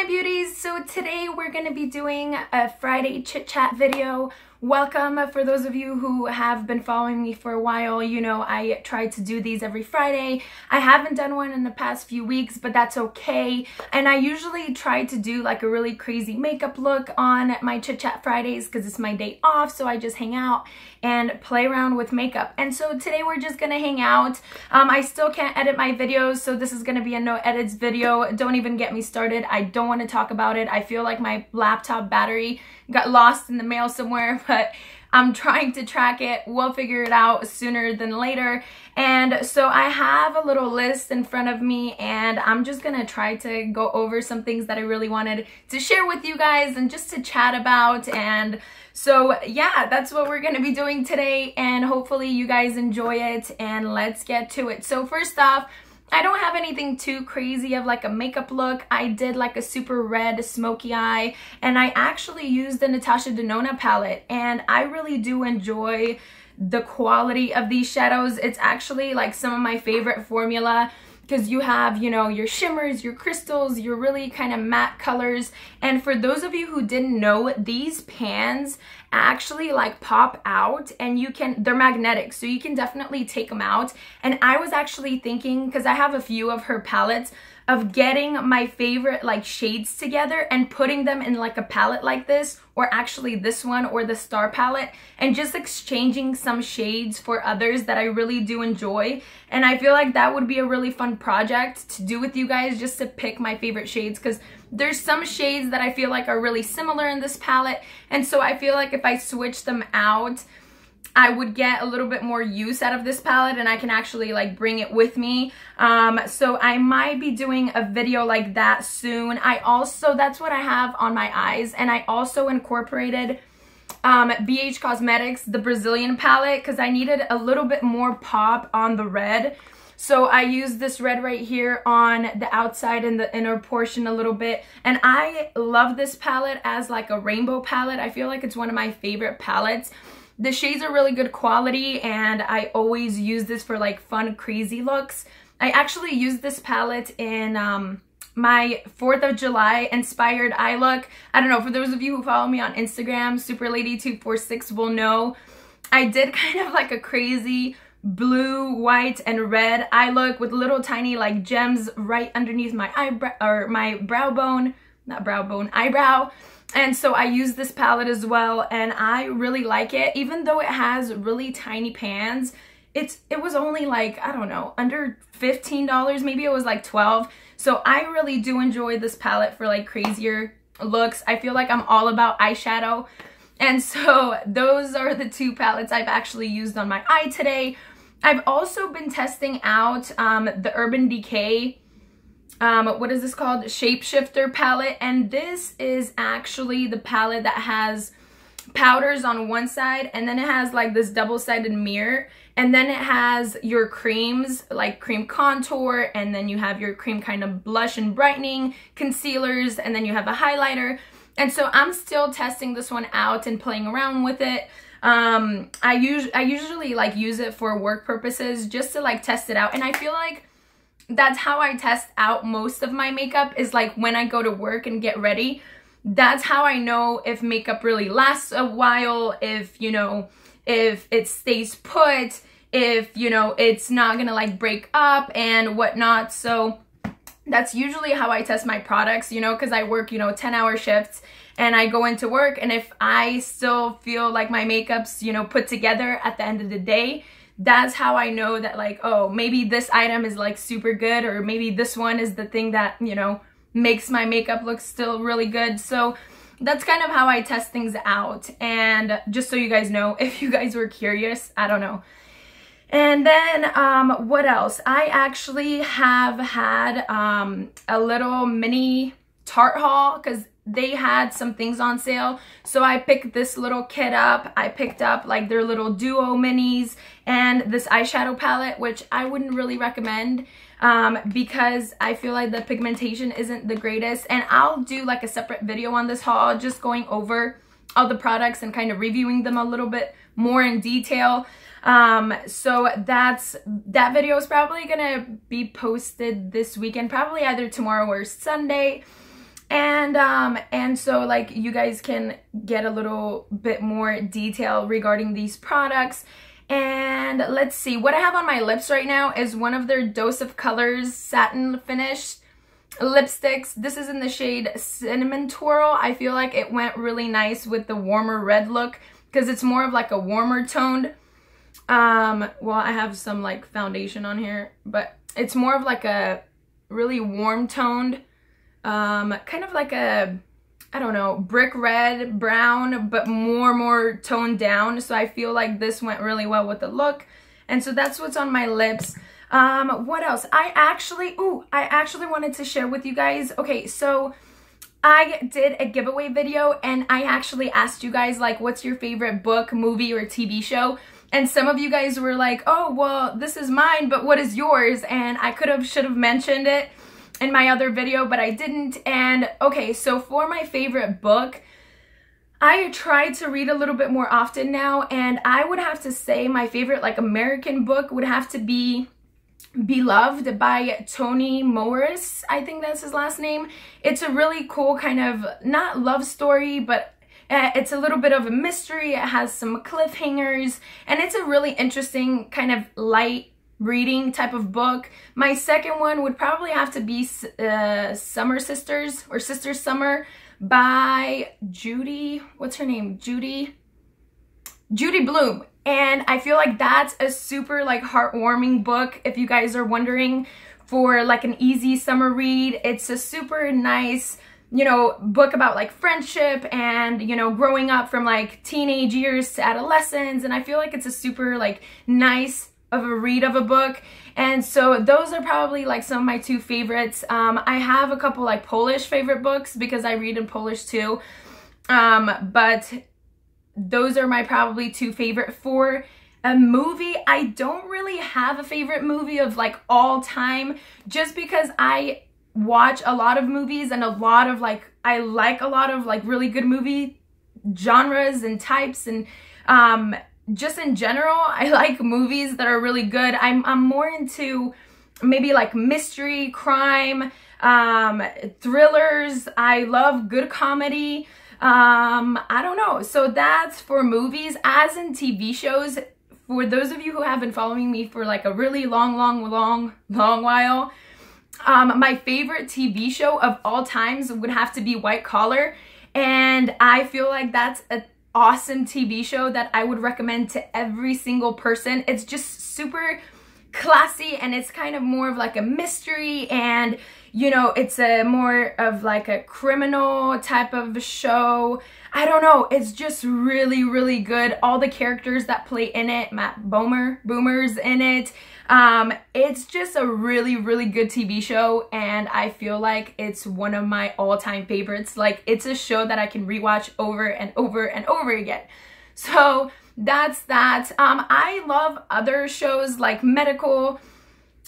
my beauties. So today we're going to be doing a Friday chit chat video. Welcome. For those of you who have been following me for a while, you know I try to do these every Friday. I haven't done one in the past few weeks, but that's okay. And I usually try to do like a really crazy makeup look on my Chit Chat Fridays because it's my day off, so I just hang out and play around with makeup. And so today we're just gonna hang out. I still can't edit my videos, so this is gonna be a no edits video. Don't even get me started. I don't want to talk about it. I feel like my laptop battery got lost in the mail somewhere, but I'm trying to track it. We'll figure it out sooner than later. And so I have a little list in front of me, and I'm just gonna try to go over some things that I really wanted to share with you guys and just to chat about. And so yeah, that's what we're gonna be doing today, and hopefully you guys enjoy it, and let's get to it. So first off, I don't have anything too crazy of like a makeup look. I did like a super red smoky eye, and I actually used the Natasha Denona palette, and I really do enjoy the quality of these shadows. It's actually like some of my favorite formula because you have, you know, your shimmers, your crystals, your really kind of matte colors. And for those of you who didn't know, these pans actually like pop out, and they're magnetic, so you can definitely take them out. And I was actually thinking, because I have a few of her palettes, of getting my favorite like shades together and putting them in like a palette like this, or actually this one or the Star palette, and just exchanging some shades for others that I really do enjoy. And I feel like that would be a really fun project to do with you guys, just to pick my favorite shades, because there's some shades that I feel like are really similar in this palette, and so I feel like if I switch them out, I would get a little bit more use out of this palette, and I can actually like bring it with me. So I might be doing a video like that soon. That's what I have on my eyes, and I also incorporated BH Cosmetics, the Brazilian palette, because I needed a little bit more pop on the red. So I used this red right here on the outside and the inner portion a little bit. And I love this palette as like a rainbow palette. I feel like it's one of my favorite palettes. The shades are really good quality, and I always use this for like fun, crazy looks. I actually used this palette in my 4th of July inspired eye look. I don't know, for those of you who follow me on Instagram, superlady246 will know. I did kind of like a crazy blue, white, and red eye look with little tiny like gems right underneath my eyebrow, or my brow bone, not brow bone, eyebrow. And so I use this palette as well, and I really like it. Even though it has really tiny pans, it was only like, I don't know, under $15, maybe it was like 12. So I really do enjoy this palette for like crazier looks. I feel like I'm all about eyeshadow. And so those are the two palettes I've actually used on my eye today. I've also been testing out the Urban Decay, what is this called? Shapeshifter palette. And this is actually the palette that has powders on one side, and then it has like this double-sided mirror, and then it has your creams, like cream contour, and then you have your cream kind of blush and brightening, concealers, and then you have a highlighter. And so I'm still testing this one out and playing around with it. I usually like use it for work purposes, just to like test it out. And I feel like that's how I test out most of my makeup, is like when I go to work and get ready. That's how I know if makeup really lasts a while, if, you know, if it stays put, if, you know, it's not gonna like break up and whatnot. So that's usually how I test my products, you know, because I work, you know, 10-hour shifts, and I go into work, and if I still feel like my makeup's, you know, put together at the end of the day, that's how I know that like, oh, maybe this item is like super good, or maybe this one is the thing that, you know, makes my makeup look still really good. So that's kind of how I test things out. And just so you guys know, if you guys were curious, I don't know. And then what else? I actually have had a little mini Tarte haul, because they had some things on sale. So I picked this little kit up. I picked up like their little duo minis and this eyeshadow palette, which I wouldn't really recommend because I feel like the pigmentation isn't the greatest. And I'll do like a separate video on this haul, just going over all the products and kind of reviewing them a little bit more in detail. So that video is probably gonna be posted this weekend, probably either tomorrow or Sunday. And so like you guys can get a little bit more detail regarding these products. And let's see, what I have on my lips right now is one of their Dose of Colors satin finish lipsticks. This is in the shade Cinnamon Twirl. I feel like it went really nice with the warmer red look because it's more of like a warmer toned. Well, I have some like foundation on here, but it's more of like a really warm toned, kind of like a, I don't know, brick red, brown, but more toned down. So I feel like this went really well with the look. And so that's what's on my lips. What else? I actually wanted to share with you guys. Okay, so I did a giveaway video and I actually asked you guys like, what's your favorite book, movie, or TV show? And some of you guys were like, oh, well, this is mine, but what is yours? And I should have mentioned it in my other video, but I didn't. And okay, so for my favorite book, I try to read a little bit more often now, and I would have to say my favorite like American book would have to be Beloved by Toni Morris. I think that's his last name. It's a really cool kind of, not love story, but it's a little bit of a mystery. It has some cliffhangers, and it's a really interesting kind of light reading type of book. My second one would probably have to be Summer Sisters, or Sister Summer by Judy, what's her name? Judy Blume. And I feel like that's a super like heartwarming book if you guys are wondering for like an easy summer read. It's a super nice, you know, book about like friendship and, you know, growing up from like teenage years to adolescence. And I feel like it's a super like nice of a read of a book. And so those are probably like some of my two favorites. I have a couple like Polish favorite books because I read in Polish too. But those are my probably two favorite. For a movie, I don't really have a favorite movie of like all time, just because I watch a lot of movies and a lot of like, I like a lot of like really good movie genres and types, and just in general, I like movies that are really good. I'm more into maybe like mystery, crime, thrillers. I love good comedy. I don't know. So that's for movies. As in TV shows, for those of you who have been following me for like a really long while, my favorite TV show of all times would have to be White Collar. And I feel like that's an awesome TV show that I would recommend to every single person. It's just super classy, and it's kind of more of like a mystery, and you know, it's a more of like a criminal type of show. I don't know, it's just really good. All the characters that play in it, Matt Boomer's in it. It's just a really good TV show, and I feel like it's one of my all-time favorites. Like, it's a show that I can rewatch over and over again. So that's that. I love other shows like medical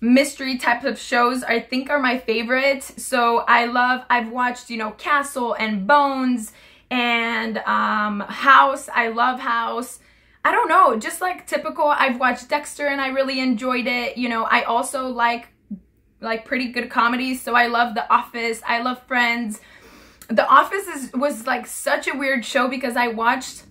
mystery types of shows, I think, are my favorite. So I've watched, you know, Castle and Bones and House. I love House. I don't know, just like typical. I've watched Dexter and I really enjoyed it. You know, I also like pretty good comedies. So I love The Office. I love Friends. The Office was like such a weird show because I watched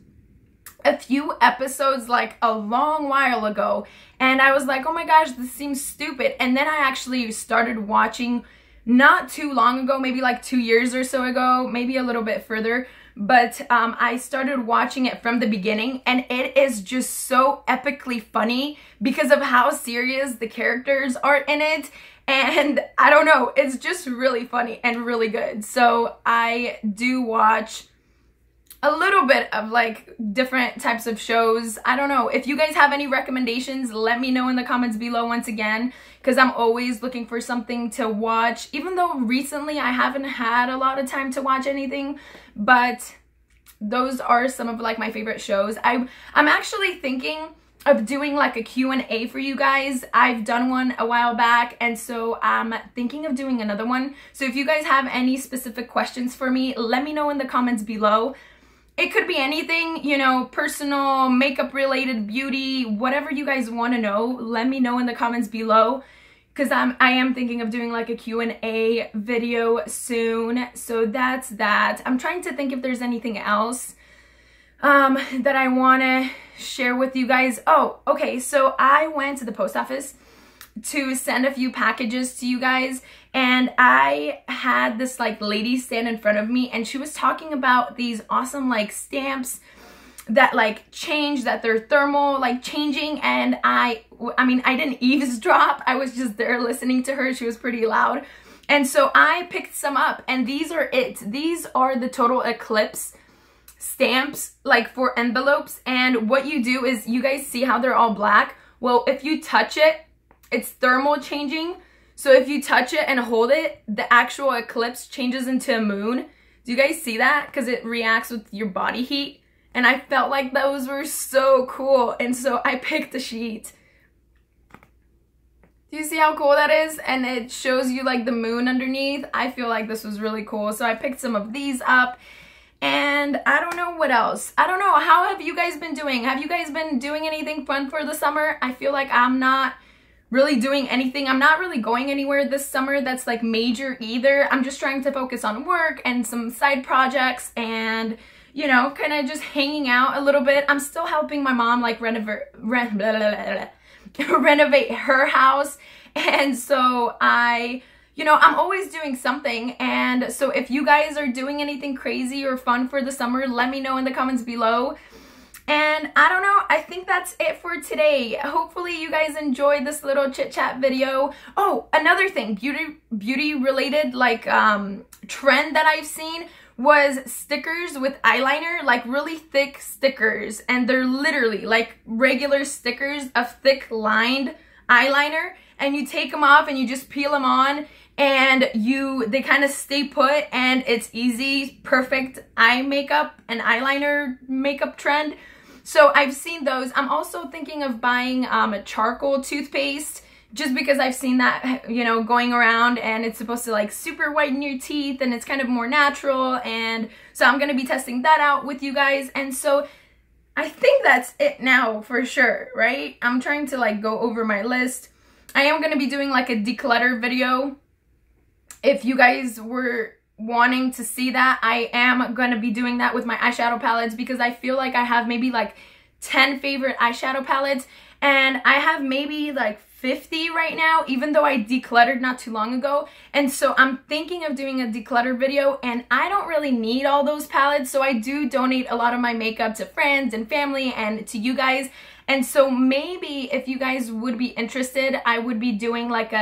a few episodes like a long while ago, and I was like, oh my gosh, this seems stupid. And then I actually started watching not too long ago, maybe like 2 years or so ago, maybe a little bit further. But I started watching it from the beginning, and it is just so epically funny because of how serious the characters are in it. And I don't know, it's just really funny and really good. So I do watch a little bit of like different types of shows. I don't know. If you guys have any recommendations, let me know in the comments below once again, because I'm always looking for something to watch, even though recently I haven't had a lot of time to watch anything. But those are some of like my favorite shows. I'm actually thinking of doing like a Q&A for you guys. I've done one a while back, and so I'm thinking of doing another one. So if you guys have any specific questions for me, let me know in the comments below. It could be anything, you know, personal, makeup related, beauty, whatever you guys want to know. Let me know in the comments below, because I am thinking of doing like a Q&A video soon. So that's that. I'm trying to think if there's anything else that I want to share with you guys. Oh, okay. So I went to the post office to send a few packages to you guys, and I had this like lady stand in front of me, and she was talking about these awesome like stamps that like change, that they're thermal like changing, and I mean I didn't eavesdrop, I was just there listening to her. She was pretty loud, and so I picked some up, and these are the total eclipse stamps, like for envelopes. And what you do is, you guys see how they're all black? Well, if you touch it, it's thermal changing. So if you touch it and hold it, the actual eclipse changes into a moon. Do you guys see that? Because it reacts with your body heat. And I felt like those were so cool. And so I picked a sheet. Do you see how cool that is? And it shows you like the moon underneath. I feel like this was really cool. So I picked some of these up. And I don't know what else. I don't know. How have you guys been doing? Have you guys been doing anything fun for the summer? I feel like I'm not really doing anything. I'm not really going anywhere this summer that's like major either. I'm just trying to focus on work and some side projects, and you know, kind of just hanging out a little bit. I'm still helping my mom like renovate her house. And so I'm always doing something. And so if you guys are doing anything crazy or fun for the summer, let me know in the comments below. And I don't know, I think that's it for today. Hopefully you guys enjoyed this little chit chat video. Oh, another thing, beauty related like trend that I've seen was stickers with eyeliner, like really thick stickers. And they're literally like regular stickers of thick lined eyeliner. And you take them off and you just peel them on, and they kind of stay put, and it's easy, perfect eye makeup and eyeliner makeup trend. So I've seen those. I'm also thinking of buying a charcoal toothpaste, just because I've seen that, you know, going around, and it's supposed to like super whiten your teeth, and it's kind of more natural. And so I'm going to be testing that out with you guys. And so I think that's it now for sure, right? I'm trying to like go over my list. I am going to be doing like a declutter video. If you guys were wanting to see that, I am going to be doing that with my eyeshadow palettes, because I feel like I have maybe like 10 favorite eyeshadow palettes, and I have maybe like 50 right now, even though I decluttered not too long ago. And so I'm thinking of doing a declutter video, and I don't really need all those palettes, so I do donate a lot of my makeup to friends and family and to you guys. And so maybe if you guys would be interested, I would be doing like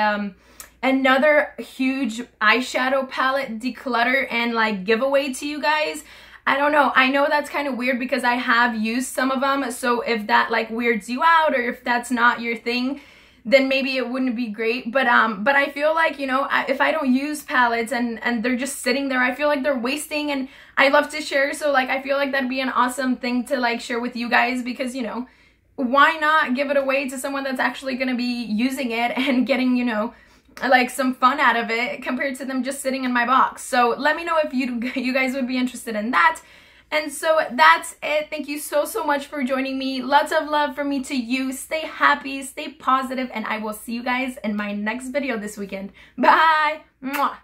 another huge eyeshadow palette declutter and like giveaway to you guys. I don't know. I know that's kind of weird because I have used some of them. So if that like weirds you out, or if that's not your thing, then maybe it wouldn't be great. But I feel like, you know, if I don't use palettes and they're just sitting there, I feel like they're wasting, and I love to share. So like, I feel like that'd be an awesome thing to like share with you guys, because, you know, why not give it away to someone that's actually going to be using it and getting, you know, like some fun out of it, compared to them just sitting in my box. So let me know if you guys would be interested in that. And so that's it. Thank you so much for joining me. Lots of love from me to you. Stay happy, stay positive, and I will see you guys in my next video this weekend. Bye. Mwah.